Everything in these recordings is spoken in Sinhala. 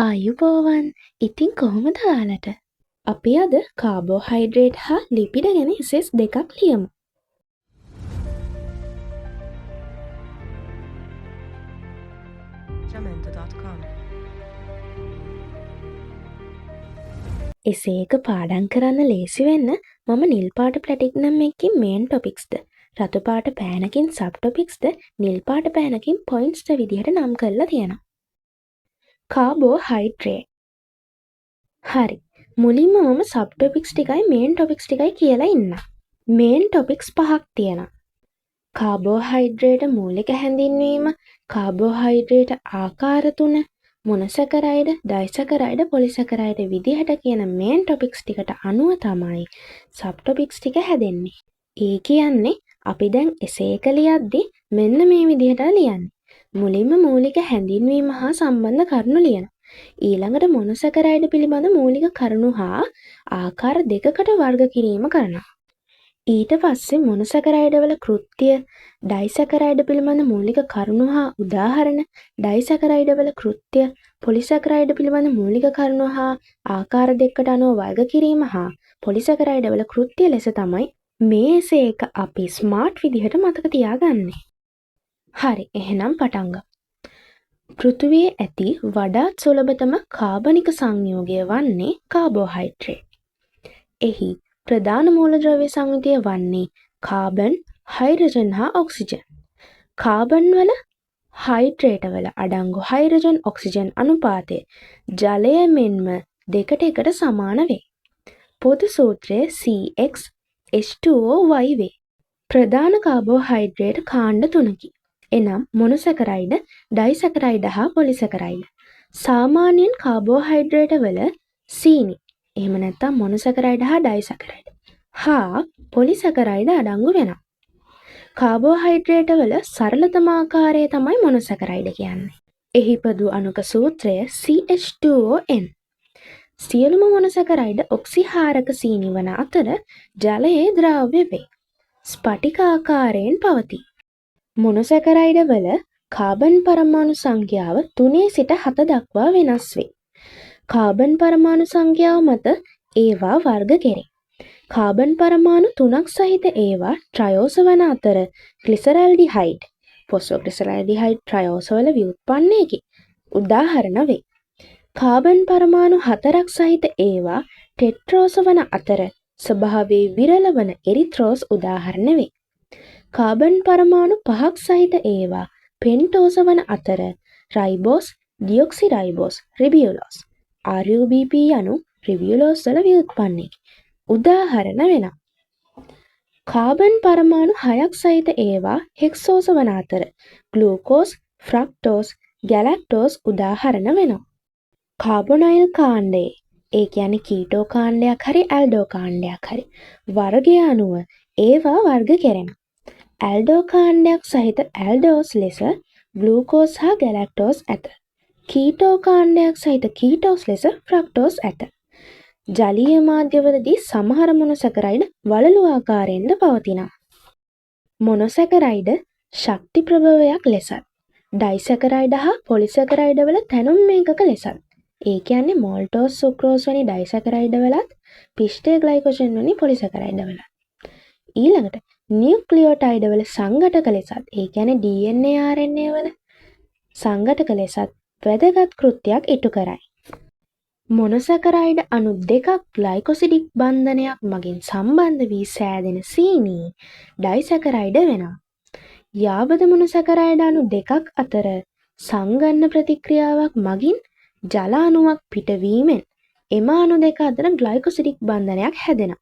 ආයුබෝවන්. ඉතින් කොහොමද ඔයාලට? අපි අද කාබෝහයිඩ්‍රේට් හා ලිපිඩ ගැන එසෙස් දෙකක් ලියමු. jamendo.com එසේ එක පාඩම් කරන්න ලේසි වෙන්න මම නිල් පාට ප්ලැටිනම් එකකින් මේන් ටොපික්ස්ද, රතු පාට පෑනකින් සබ් ටොපික්ස්ද, නිල් පාට පෑනකින් පොයින්ට්ස්ද විදිහට නම් කරලා තියෙනවා. කාබෝහයිඩ්‍රේට්. හරි. මුලින්ම මම සබ් ටොපික්ස් ටිකයි මේන් ටොපික්ස් ටිකයි කියලා ඉන්නම්. මේන් ටොපික්ස් 5ක් තියෙනවා. කාබෝහයිඩ්‍රේට මූලික හැඳින්වීම, කාබෝහයිඩ්‍රේට ආකාර 3, මොනොසැකරයිඩ්, ඩයිසැකරයිඩ්, පොලිසැකරයිඩ් විදිහට කියන මේන් ටොපික්ස් ටිකට අනුව තමයි සබ් ටොපික්ස් ටික හැදෙන්නේ. ඒ කියන්නේ අපි දැන් එසේ එක ලියද්දි මෙන්න මේ විදිහට ලියන්නේ. මුලින්ම මූලික හැඳින්වීම හා සම්බන්ධ කරුණු ලියනවා. ඊළඟට මොනොසැකරයිඩ් පිළිබඳ මූලික කරුණු හා ආකාර දෙකකට වර්ග කිරීම කරනවා. ඊට පස්සේ මොනොසැකරයිඩ් වල කෘත්‍ය, ඩයිසැකරයිඩ් පිළිබඳ මූලික කරුණු හා උදාහරණ, ඩයිසැකරයිඩ් වල කෘත්‍ය, පොලිසැකරයිඩ් පිළිබඳ මූලික කරුණු හා ආකාර දෙකකට අනුව වර්ග කිරීම හා පොලිසැකරයිඩ් වල කෘත්‍ය ලෙස තමයි මේ එසේ එක අපි ස්මාර්ට් විදිහට මතක තියාගන්නේ. හරි, එහෙනම් පටන් ගමු. පෘථිවියේ ඇති වඩාත් සුලභතම කාබනික සංයෝගය වන්නේ කාබෝහයිඩ්‍රේට්. එහි ප්‍රධාන මූලද්‍රව්‍ය සංයුතිය වන්නේ කාබන්, හයිඩ්‍රජන් හා ඔක්සිජන්. කාබන් වල හයිඩ්‍රේට වල අඩංගු හයිඩ්‍රජන් ඔක්සිජන් අනුපාතය ජලය මෙන්ම 2:1 සමාන වේ. පොදු සූත්‍රය CH2OY වේ. ප්‍රධාන කාබෝහයිඩ්‍රේට් කාණ්ඩ 3කි. එනම් මොනොසැකරයිඩ්, ඩයිසැකරයිඩ් හා පොලිසැකරයිඩ්. සාමාන්‍යයෙන් කාබෝහයිඩ්‍රේට වල සීනි, එහෙම නැත්නම් මොනොසැකරයිඩ් හා ඩයිසැකරයිඩ් හා පොලිසැකරයිඩ් අඩංගු වෙනවා. කාබෝහයිඩ්‍රේට වල සරලතම ආකාරය තමයි මොනොසැකරයිඩ් කියන්නේ. එහි පොදු අණුක සූත්‍රය CH2ON. සියලුම මොනොසැකරයිඩ් ඔක්සිහාරක සීනි වන අතර ජලයේ ද්‍රාව්‍ය වේ. ස්පටික ආකාරයෙන් පවතී. මොනොසැකරයිඩ් වල කාබන් පරමාණු සංඛ්‍යාව 3 සිට 7 දක්වා වෙනස් වේ. කාබන් පරමාණු සංඛ්‍යාව මත ඒවා වර්ග කෙරේ. කාබන් පරමාණු 3ක් සහිත ඒවා ට්‍රයෝස වන අතර ග්ලිසරල්ඩිහයිඩ්, ෆොස්ෆෝග්ලිසරල්ඩිහයිඩ් ට්‍රයෝස වල ව්‍යුත්පන්නයකි. උදාහරණ වේ. කාබන් පරමාණු 4ක් සහිත ඒවා ටෙට්‍රෝස වන අතර ස්වභාවයේ විරල වන එරිත්‍රෝස් උදාහරණ වේ. කාබන් පරමාණු 5ක් සහිත ඒවා පෙන්ටෝස වන අතර රයිබෝස්, ඩියොක්සිරයිබෝස්, රිබියුලෝස්, RUBP යනු රිබියුලෝස් වල ව්‍යුත්පන්නයකි. උදාහරණ වෙනවා. කාබන් පරමාණු 6ක් සහිත ඒවා හෙක්සෝස වන අතර ග්ලූකෝස්, ෆ්‍රක්ටෝස්, ගැලැක්ටෝස් උදාහරණ වෙනවා. කාබොනයිල් කාණ්ඩයේ, ඒ කියන්නේ කීටෝ කාණ්ඩයක් හරි ඇල්ඩෝ කාණ්ඩයක් හරි වර්ගය අනුව ඒවා වර්ග කෙරෙනවා. ඇල්ඩෝ කාණ්ඩයක් සහිත ඇල්ඩෝස් ලෙස ග්ලූකෝස් හා ගැලැක්ටෝස් ඇත. කීටෝ කාණ්ඩයක් සහිත කීටෝස් ලෙස ෆ්‍රක්ටෝස් ඇත. ජලීය මාධ්‍යවලදී සමහර මොනොසැකරයිඩ් වලලු ආකාරයෙන්ද පවතිනවා. මොනොසැකරයිඩ් ශක්ති ප්‍රභවයක් ලෙසත්, ඩයිසැකරයිඩ් හා පොලිසැකරයිඩ් වල තැනුම් මේකක ලෙසත්, ඒ කියන්නේ මෝල්ටෝස්, සුක්‍රෝස් වැනි ඩයිසැකරයිඩ් වලත්, පිෂ්ඨය ග්ලයිකෝජන් වැනි පොලිසැකරයිඩ් වලත්. ඊළඟට නියුක්ලියෝටයිඩ් වල සංඝටක ලෙසත්, ඒ කියන්නේ DNA RNA වල සංඝටක ලෙසත් වැදගත් කෘත්‍යයක් ඉටු කරයි. මොනොසැකරයිඩ් අණු දෙකක් ග්ලයිකොසිඩික් බන්ධනයක් මගින් සම්බන්ධ වී සෑදෙන සීනි ඩයිසැකරයිඩ් වෙනවා. යාබද මොනොසැකරයිඩ් අණු දෙකක් අතර සංගන්න ප්‍රතික්‍රියාවක් මගින් ජල අණුවක් පිටවීමෙන් එම අණු දෙක අතර ග්ලයිකොසිඩික් බන්ධනයක් හැදෙනවා.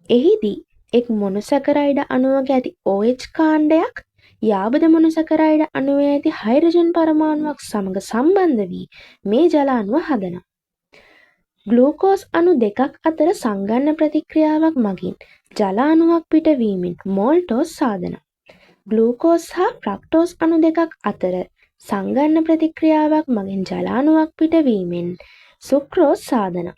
එහිදී එක් මොනොසැකරයිඩ් අණුවක ඇති OH කාණ්ඩයක් යාබද මොනොසැකරයිඩ් අණුවේ ඇති හයිඩ්‍රජන් පරමාණුවක් සමග සම්බන්ධ වී මේ ජල අණුව හදනවා. ග්ලූකෝස් අණු දෙකක් අතර සංගන්න ප්‍රතික්‍රියාවක් මගින් ජල අණුවක් පිටවීමෙන් මෝල්ටෝස් සාදනවා. ග්ලූකෝස් හා ෆ්‍රක්ටෝස් අණු දෙකක් අතර සංගන්න ප්‍රතික්‍රියාවක් මගින් ජල අණුවක් පිටවීමෙන් සුක්‍රෝස් සාදනවා.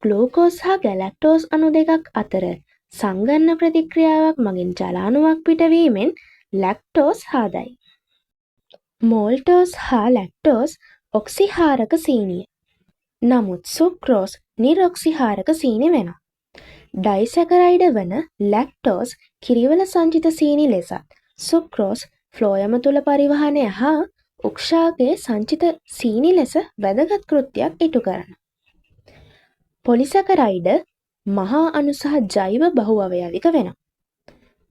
ග්ලූකෝස් හා ගැලැක්ටෝස් අණු දෙකක් අතර සංගන්න ප්‍රතික්‍රියාවක් මගින් ජල අණුවක් පිටවීමෙන් ලැක්ටෝස් හාදයි. මෝල්ටෝස් හා ලැක්ටෝස් ඔක්සිහාරක සීනිය. නමුත් සුක්‍රෝස් නිරොක්සිහාරක සීනි වෙනවා. ඩයිසැකරයිඩ වන ලැක්ටෝස් කිරිවල සංචිත සීනි ලෙසත් සුක්‍රෝස් ෆ්ලෝයම තුළ පරිවහනය හා උක්ෂාගේ සංචිත සීනි ලෙස වැදගත් කෘත්‍යයක් ඉටු කරන. පොලිසැකරයිඩ මහා අණු සහ ජෛව බහුඅවයවික වෙනවා.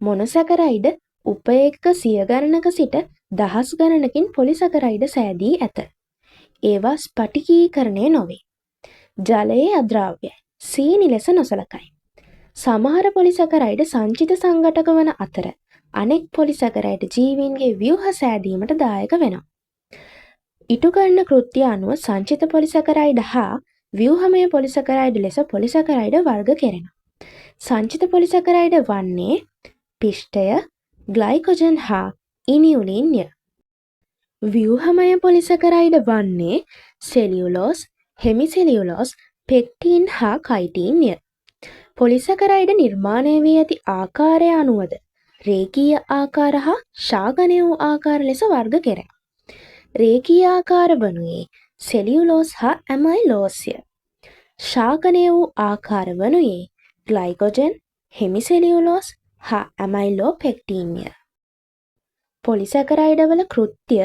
මොනොසැකරයිඩ උපේක්ෂක සිය ගණනක සිට දහස් ගණනකින් පොලිසැකරයිඩ සෑදී ඇත. ඒවා ස්ඵටිකීකරණය නොවේ. ජලයේ අද්‍රාව්‍යයි. සීනි ලෙස නොසලකයි. සමහර පොලිසැකරයිඩ සංචිත සංඝටක වන අතර අනෙක් පොලිසැකරයිඩ ජීවීන්ගේ ව්‍යුහ සෑදීමට දායක වෙනවා. ඉටු කරන කෘත්‍ය අනුව සංචිත පොලිසැකරයිඩ හා ව්‍යුහමය පොලිසැකරයිඩ ලෙස පොලිසැකරයිඩ වර්ග කෙරෙනවා. සංචිත පොලිසැකරයිඩ වන්නේ පිෂ්ඨය, ග්ලයිකොජන් හා ඉනියුලින්ය. ව්‍යුහමය පොලිසැකරයිඩ වන්නේ සෙලියුලෝස්, හෙමිසෙලියුලෝස්, පෙක්ටින් හා කයිටින්ය. පොලිසැකරයිඩ නිර්මාණය වී ඇති ආකාරය අනුවද රේඛීය ආකාර හා ශාඝනය වූ ආකාර ලෙස වර්ග කෙරේ. රේඛීය ආකාර වනුයේ සෙලියුලෝස් හා ඇමයිලෝස්ය. ශාඝනය වූ ආකාර වනුයේ ග්ලයිකොජන්, හෙමිසෙලියුලෝස් හා ඇමයිලෝපෙක්ටින්ය. පොලිසැකරයිඩවල කෘත්‍ය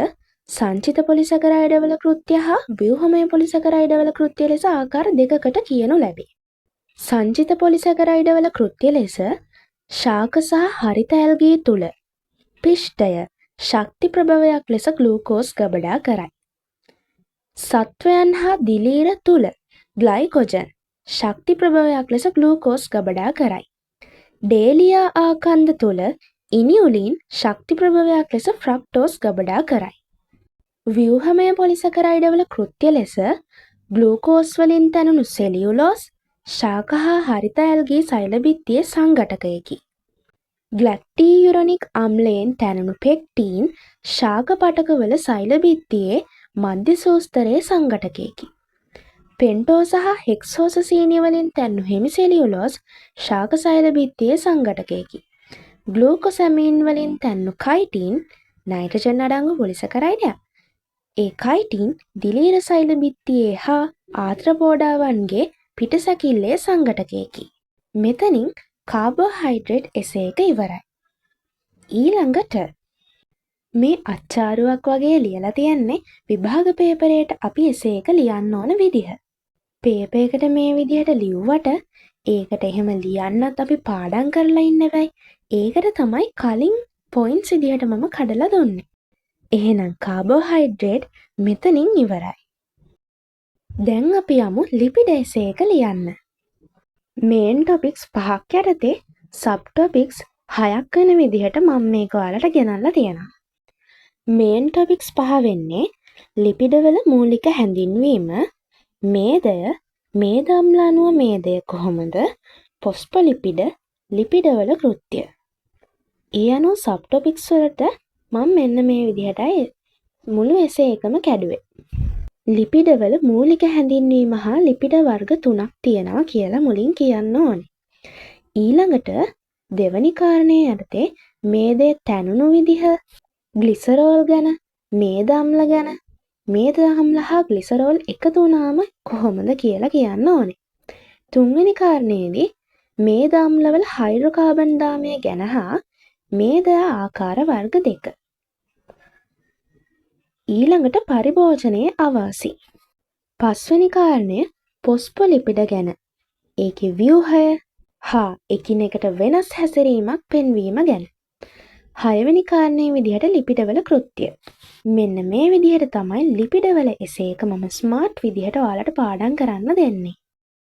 සංචිත පොලිසැකරයිඩවල කෘත්‍ය හා ව්‍යුහමය පොලිසැකරයිඩවල කෘත්‍ය ලෙස ආකාර දෙකකට කියනු ලැබේ. සංචිත පොලිසැකරයිඩවල කෘත්‍ය ලෙස ශාක සහ හරිත ඇල්ගී තුළ පිෂ්ඨය ශක්ති ප්‍රභවයක් ලෙස ග්ලූකෝස් ගබඩා කරයි. සත්වයන් හා දිලීර තුළ ග්ලයිකොජන් ශක්ති ප්‍රභවයක් ලෙස ග්ලූකෝස් ගබඩා කරයි. ඩේලියා ආකන්ද තුළ ඉනියුලින් ශක්ති ප්‍රභවයක් ලෙස ෆ්‍රක්ටෝස් ගබඩා කරයි. ව්‍යුහමය පොලිසැකරයිඩවල කෘත්‍ය ලෙස ග්ලූකෝස් වලින් තැනුණු සෙලියුලෝස් ශාක හා හරිත ඇල්ගී සෛලබිත්තියේ සංඝටකයකි. ග්ලැක්ටියුරොනික් අම්ලයෙන් තැනුණු පෙක්ටින් ශාක පටකවල සෛලබිත්තියේ මධ්‍ය සූස්තරයේ සංඝටකයකි. පෙන්ටෝස් සහ හෙක්සෝස සීනි වලින් තැන්වු හෙමිසෙලියුලෝස් ශාක සෛලබිත්තියේ සංඝටකයකි. ග්ලූකොසැමීන් වලින් තැන්වු කයිටින් නයිට්‍රජන් අඩංගු පොලිසැකරයිඩයක්. ඒ කයිටින් දිලීර සෛලබිත්තියේ හා ආත්‍රපෝඩාවන්ගේ පිටසැකිල්ලේ සංඝටකයකි. මෙතනින් කාබෝහයිඩ්‍රේට් එසේ එක ඉවරයි. ඊළඟට මේ අච්චාරුවක් වගේ ලියලා තියන්නේ විභාග පේපරයට අපි එසේ එක ලියන්න ඕන විදිහ. පේපර් එකට මේ විදිහට ලිව්වට ඒකට එහෙම ලියන්නත් අපි පාඩම් කරලා ඉන්න වෙයි. ඒකට තමයි කලින් පොයින්ට්ස් විදිහට මම කඩලා දුන්නේ. එහෙනම් කාබෝහයිඩ්‍රේට් මෙතනින් ඉවරයි. දැන් අපි යමු ලිපිඩ එසේ එක ලියන්න. මේන් ටොපික්ස් 5ක් යටතේ සබ් ටොපික්ස් 6ක් වෙන විදිහට මම මේක ඔයාලට ගෙනල්ලා තියෙනවා. මේන් ටොපික්ස් 5 වෙන්නේ ලිපිඩවල මූලික හැඳින්වීම, මේදය, මේද අම්ල අණුව මේදය කොහොමද, ෆොස්ෆොලිපිඩ, ලිපිඩවල කෘත්‍ය. ඒ අනුව සබ් ටොපික්ස් වලට මම මෙන්න මේ විදිහටයි මුළු එසේ එකම කැඩුවේ. ලිපිඩවල මූලික හැඳින්වීම හා ලිපිඩ වර්ග 3ක් තියෙනවා කියලා මුලින් කියන්න ඕනේ. ඊළඟට දෙවැනි කාරණය යටතේ මේදේ තැනුණු විදිහ, ග්ලිසරෝල් ගැන, මේද අම්ල ගැන, මේද අම්ල හා ග්ලිසරෝල් එකතු වුණාම කොහොමද කියලා කියන්න ඕනේ. තුන්වෙනි කාරණේදී මේද අම්ලවල හයිඩ්‍රෝකාබන් දාමය ගැන හා මේද ආකාර වර්ග 2. ඊළඟට පරිභෝජනයේ අවාසි. පස්වෙනි කාරණය ෆොස්ෆොලිපිඩ ගැන. ඒකේ ව්‍යුහය හා එකිනෙකට වෙනස් හැසිරීමක් පෙන්වීම ගැන. හයවෙනි කාරණේ විදිහට ලිපිඩවල කෘත්‍ය. මෙන්න මේ විදිහට තමයි ලිපිඩවල එසේ එක මම ස්මාර්ට් විදිහට ඔයාලට පාඩම් කරන්න දෙන්නේ.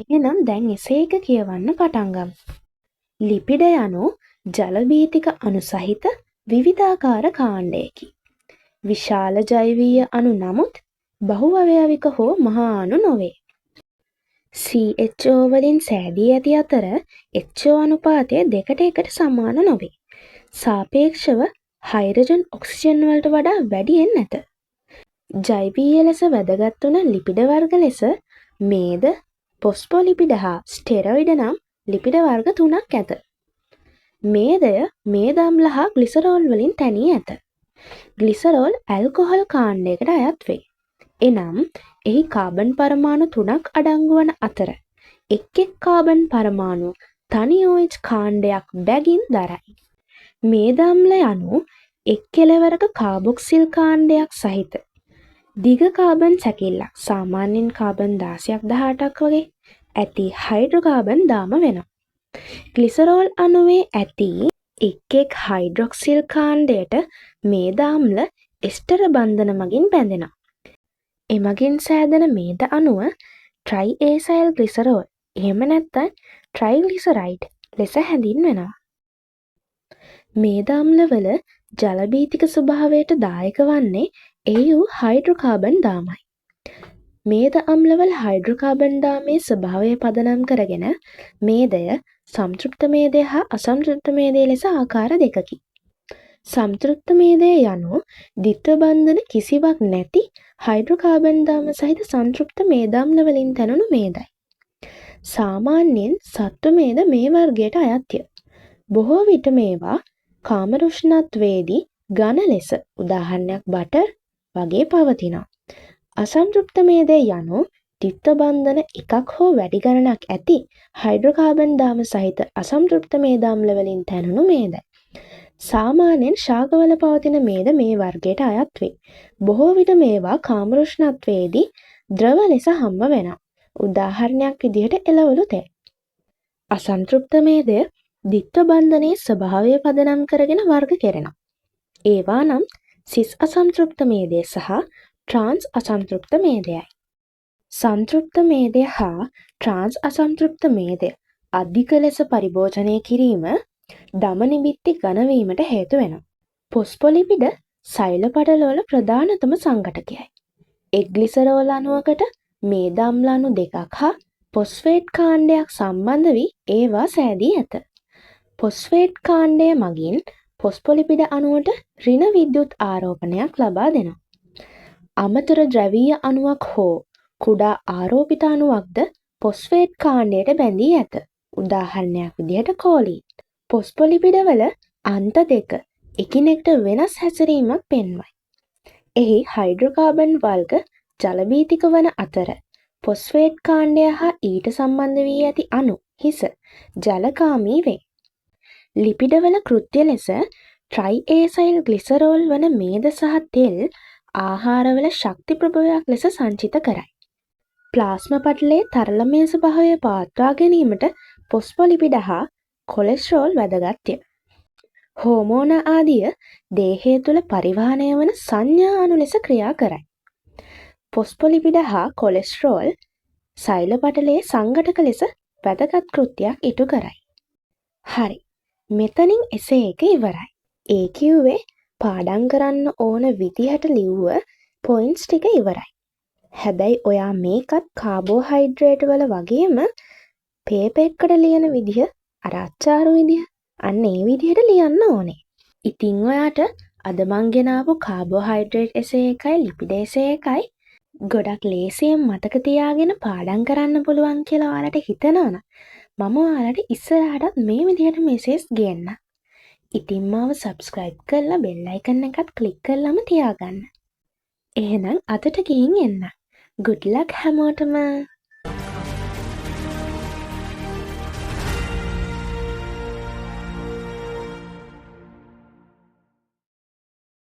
එහෙනම් දැන් එසේ එක කියවන්න පටන් ගමු. ලිපිඩ යනු ජලභීතික අණු සහිත විවිධාකාර කාණ්ඩයකි. විශාල ජෛවීය අණු නමුත් බහුඅවයවික හෝ මහා අණු නොවේ. CHO වලින් සෑදී ඇති අතර HO අනුපාතය 2:1 සමාන නොවේ. සාපේක්ෂව හයිඩ්‍රජන් ඔක්සිජන් වලට වඩා වැඩියෙන් නැත. ජෛවීය ලෙස වැදගත් වන ලිපිඩ වර්ග ලෙස මේද, ෆොස්ෆොලිපිඩ හා ස්ටෙරොයිඩ් නම් ලිපිඩ වර්ග 3ක් ඇත. මේදය මේද අම්ල හා ග්ලිසරෝල් වලින් තැනී ඇත. ග්ලිසරෝල් ඇල්කොහොල් කාණ්ඩයකට අයත් වේ. එනම් එහි කාබන් පරමාණු 3ක් අඩංගු වන අතර එක් කාබන් පරමාණු තනි OH කාණ්ඩයක් බැගින් දරයි. මේද අම්ල යනු එක් කෙළවරක කාබොක්සිල් කාණ්ඩයක් සහිත දිග කාබන් සැකිල්ලක් සාමාන්‍යයෙන් කාබන් 16ක් 18ක් වගේ ඇති හයිඩ්‍රෝකාබන් දාම වෙනවා. ග්ලිසරෝල් අණුවේ ඇති එක් හයිඩ්‍රොක්සිල් කාණ්ඩයට මේද අම්ල එස්ටර බන්ධන මගින් බැඳෙනවා. එමගින් සෑදෙන මේද අණුව ට්‍රයිඑසයිල් ග්ලිසරෝල් එහෙම නැත්නම් ට්‍රයිග්ලිසරයිඩ් ලෙස හැඳින්වෙනවා. මේද අම්ලවල ජලභීතික ස්වභාවයට දායක වන්නේ එහි වූ හයිඩ්‍රෝකාබන් දාමයි. මේද අම්ලවල හයිඩ්‍රෝකාබන් දාමේ ස්වභාවය පදනම් කරගෙන මේදය සම්තෘප්ත මේදය හා අසම්තෘප්ත මේදය ලෙස ආකාර දෙකකි. සම්තෘප්ත මේදය යනු ද්විත්ව බන්ධන කිසිවක් නැති හයිඩ්‍රෝකාබන් දාම සහිත සංතෘප්ත මේදාම්ල වලින් තැනුණු මේදයි. සාමාන්‍යයෙන් සත්ව මේද මේ වර්ගයට අයත්ය. බොහෝ විට මේවා කාමරුෂ්ණත්වයේදී ඝන ලෙස උදාහරණයක් බටර් වගේ පවතිනවා. අසම්තෘප්ත මේදය යනු ද්විත්ව බන්ධන එකක් හෝ වැඩි ගණනක් ඇති හයිඩ්‍රෝකාබන් දාම සහිත අසම්තෘප්ත මේදාම්ල වලින් තැනුණු මේදයි. සාමාන්‍යයෙන් ශාකවල පවතින මේද මේ වර්ගයට අයත් වේ. බොහෝ විට මේවා කාමරුෂ්ණත්වයේදී ද්‍රව ලෙස හම්බ වෙනවා. උදාහරණයක් විදිහට එළවලු තෙල්. අසම්තෘප්ත මේදය ද්විත්ව බන්ධනයේ ස්වභාවය පදනම් කරගෙන වර්ග කෙරෙනවා. ඒවා නම් සිස් අසම්තෘප්ත මේදය සහ ට්‍රාන්ස් අසම්තෘප්ත මේදයයි. සංතෘප්ත මේදය හා ට්‍රාන්ස් අසම්තෘප්ත මේදය අධික ලෙස පරිභෝජනය කිරීම දමනි බිත්ති ඝන වීමට හේතු වෙනවා. පොස්පොලිපිඩ සෛල පටලවල ප්‍රධානතම සංඝටකයයි. එක් ග්ලිසරෝල් අණුවකට මේද අම්ල අණු දෙකක් හා පොස්ෆේට් කාණ්ඩයක් සම්බන්ධ වී ඒවා සෑදී ඇත. පොස්ෆේට් කාණ්ඩය මගින් පොස්පොලිපිඩ අණුවට ඍණ විද්‍යුත් ආරෝපණයක් ලබා දෙනවා. අමතර ද්‍රවීය අණුවක් හෝ කුඩා ආරෝපිත අණුවක්ද පොස්ෆේට් කාණ්ඩයට බැඳී ඇත. උදාහරණයක් විදිහට කෝලීන්. පොස්පොලිපිඩවල අන්ත දෙක එකිනෙකට වෙනස් හැසිරීමක් පෙන්වයි. එහි හයිඩ්‍රෝකාබන් වර්ග ජලභීතික වන අතර පොස්ෆේට් කාණ්ඩය හා ඊට සම්බන්ධ වී ඇති අණු හිස ජලකාමී වේ. ලිපිඩවල කෘත්‍ය ලෙස ට්‍රයිඑසයිල් ග්ලිසරෝල් වන මේද සහ තෙල් ආහාරවල ශක්ති ප්‍රභවයක් ලෙස සංචිත කරයි. ප්ලාස්ම පටලයේ තරලමය ස්වභාවය පවත්වා ගැනීමට පොස්පොලිපිඩ හා කොලෙස්ටරෝල් වැදගත්ය. හෝමෝන ආදිය දේහය තුළ පරිවහනය වන සංඥා අණු ලෙස ක්‍රියා කරයි. පොස්පොලිපිඩ හා කොලෙස්ටරෝල් සෛල පටලයේ සංඝටක ලෙස වැදගත් කෘත්‍යයක් ඉටු කරයි. හරි. මෙතනින් එසේ එක ඉවරයි. ඒ කිව්වේ පාඩම් කරන්න ඕන විදිහට ලිව්ව පොයින්ට්ස් ටික ඉවරයි. හැබැයි ඔයා මේකත් කාබෝහයිඩ්‍රේට් වල වගේම පේපර් එකකට ලියන විදිහ අර අච්චාරු විදිහ අන්න ඒ විදිහට ලියන්න ඕනේ. ඉතින් ඔයාට අද මං ගෙනාවු කාබෝහයිඩ්‍රේට් එසේ එකයි ලිපිඩ එසේ එකයි ගොඩක් ලේසියෙන් මතක තියාගෙන පාඩම් කරන්න පුළුවන් කියලා ඔයාලට හිතනවනම් මම ඔයාලට ඉස්සරහටත් මේ විදිහට මෙසේජ් ගේන්න. ඉතින් මාව subscribe කරලා bell icon එකත් click කරලාම තියාගන්න. එහෙනම් අදට ගිහින් එන්න. good luck හැමෝටම.